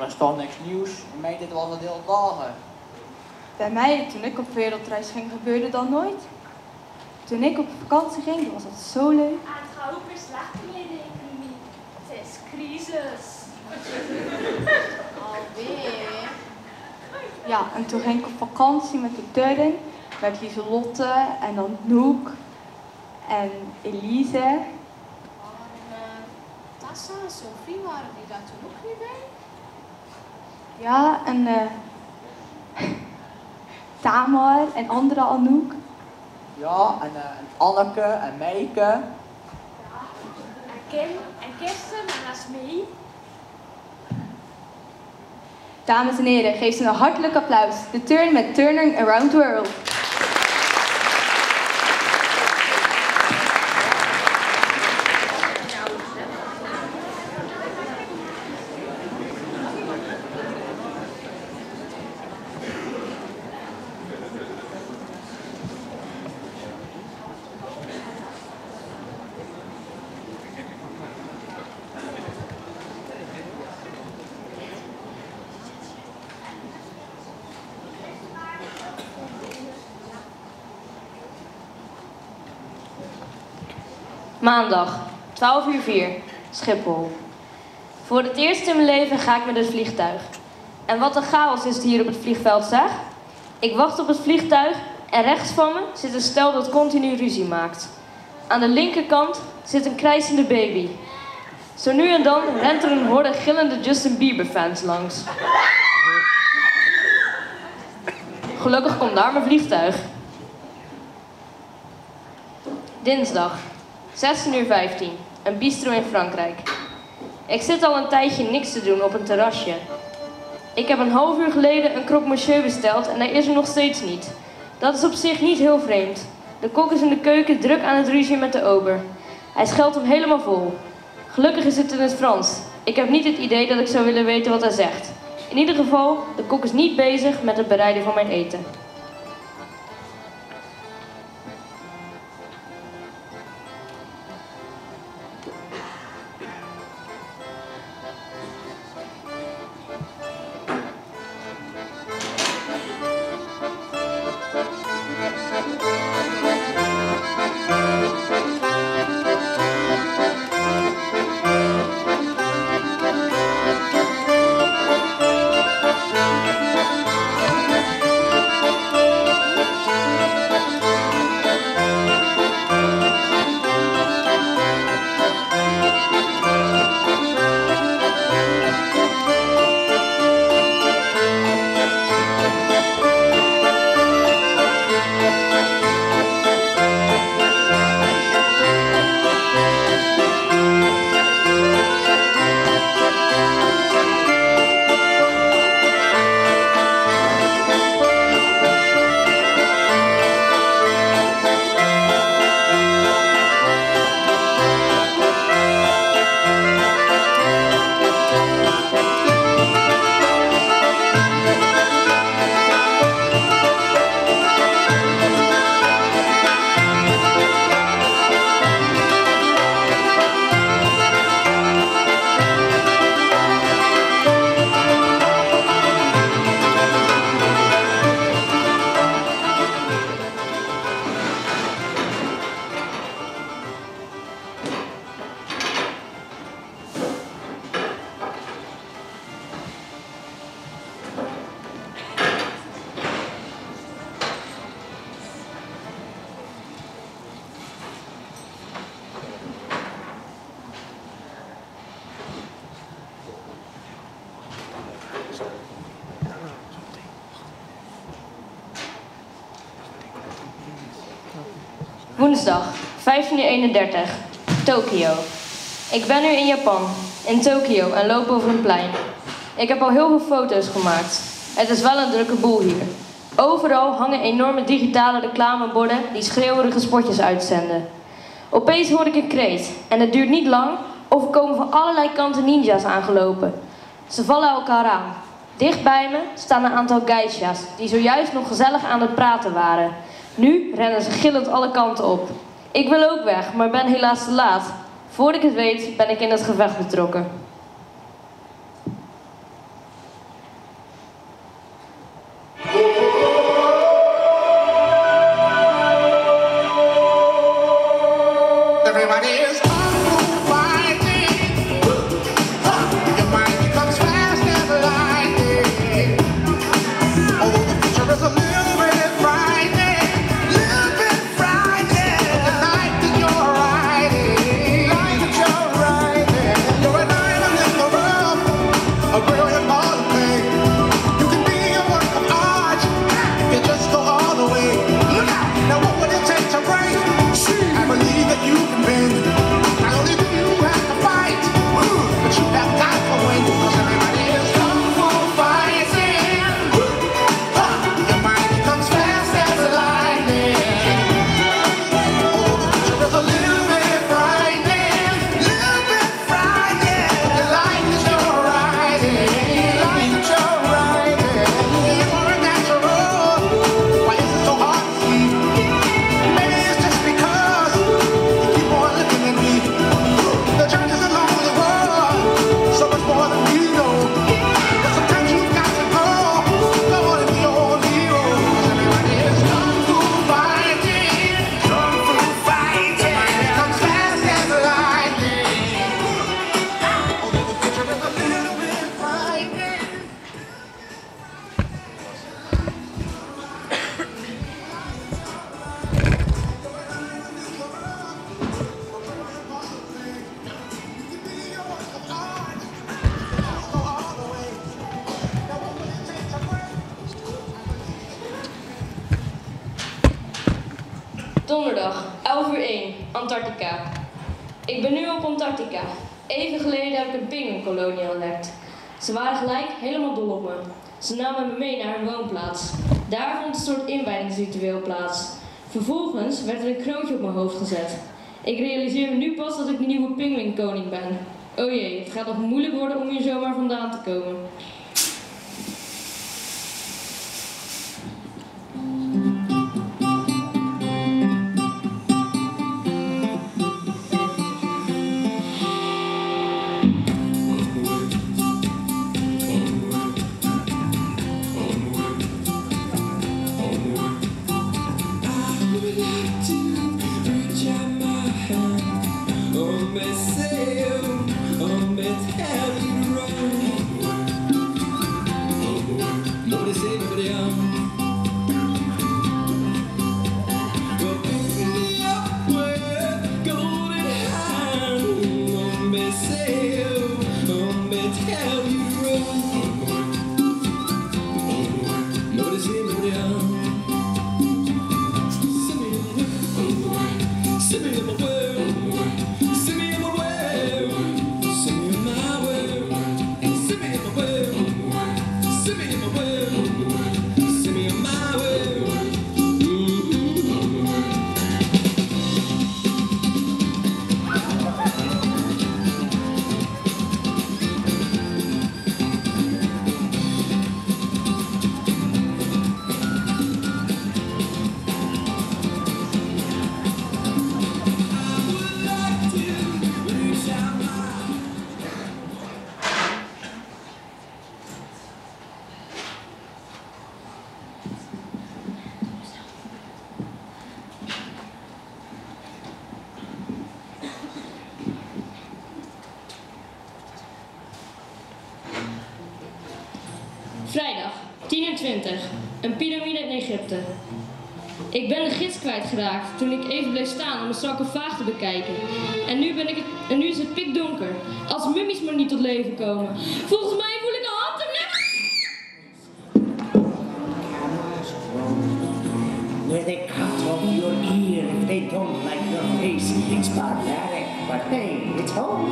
er stond niks nieuws. En mij, dit was het heel dagen. Bij mij, toen ik op wereldreis ging, gebeurde dat nooit. Toen ik op vakantie ging, was dat zo leuk. En het gaat ook weer slechter met de economie. Het is crisis. Alweer? Ja, en toen ging ik op vakantie met de Turren, met Lieselotte en dan Noek en Elise. En Tassa en Sophie, waren die daar toen ook niet bij? Ja, en Tamar en andere Anouk. Ja, en Anneke en Meike. En Kim en Kirsten en Asmee. Dames en heren, geef ze een hartelijk applaus. De Turn met Turning Around the World. Maandag, 12:04, Schiphol. Voor het eerst in mijn leven ga ik met het vliegtuig. En wat een chaos is het hier op het vliegveld, zeg. Ik wacht op het vliegtuig en rechts van me zit een stel dat continu ruzie maakt. Aan de linkerkant zit een krijsende baby. Zo nu en dan rent er een horde gillende Justin Bieber fans langs. Gelukkig komt daar mijn vliegtuig. Dinsdag, 16:15, een bistro in Frankrijk. Ik zit al een tijdje niks te doen op een terrasje. Ik heb een half uur geleden een croque monsieur besteld en hij is er nog steeds niet. Dat is op zich niet heel vreemd. De kok is in de keuken druk aan het ruzie met de ober. Hij scheldt hem helemaal vol. Gelukkig is het in het Frans. Ik heb niet het idee dat ik zou willen weten wat hij zegt. In ieder geval, de kok is niet bezig met het bereiden van mijn eten. Woensdag, 15:31, Tokio. Ik ben nu in Japan, in Tokio en loop over een plein. Ik heb al heel veel foto's gemaakt. Het is wel een drukke boel hier. Overal hangen enorme digitale reclameborden die schreeuwerige spotjes uitzenden. Opeens hoor ik een kreet en het duurt niet lang of er komen van allerlei kanten ninja's aangelopen. Ze vallen elkaar aan. Dicht bij me staan een aantal geisha's die zojuist nog gezellig aan het praten waren. Nu rennen ze gillend alle kanten op. Ik wil ook weg, maar ben helaas te laat. Voor ik het weet ben ik in het gevecht betrokken. Donderdag, 11:01, Antarctica. Ik ben nu op Antarctica. Even geleden heb ik een pinguïnkolonie ontdekt. Ze waren gelijk helemaal dol op me. Ze namen me mee naar hun woonplaats. Daar vond een soort inwijdingsritueel plaats. Vervolgens werd er een kroontje op mijn hoofd gezet. Ik realiseer me nu pas dat ik de nieuwe pinguïnkoning ben. Oh jee, het gaat nog moeilijk worden om hier zomaar vandaan te komen. Vrijdag, 10:20. Een piramide in Egypte. Ik ben de gids kwijtgeraakt toen ik even bleef staan om een sarcofaag te bekijken. En nu is het pikdonker. Als mummies maar niet tot leven komen. Volgens mij voel ik een hand en Where they cut off your ear if they don't like your face. It's barbaric, but hey, it's home.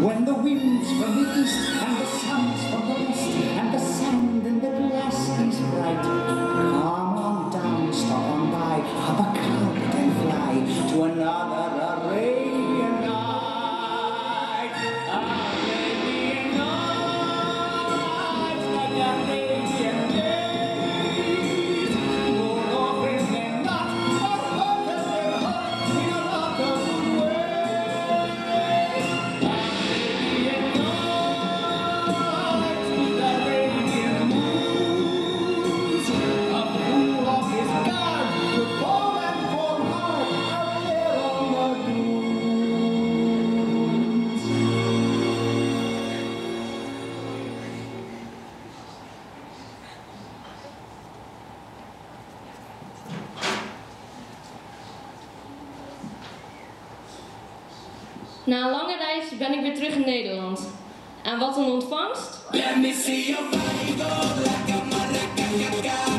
When the winds from the east and the suns from the west and the sand in the glass is bright, come on down, stop on by, hop a carpet and fly to another Arabian night. Arabian nights, like Arabian days. More often than not, our hearts are hot in a lot of ways. Arabian nights, the Arabian moons. A fool off his guard would fall and fall hard out there on the dunes. Na een lange reis ben ik weer terug in Nederland. En wat een ontvangst? Let me see your body go like a maraca.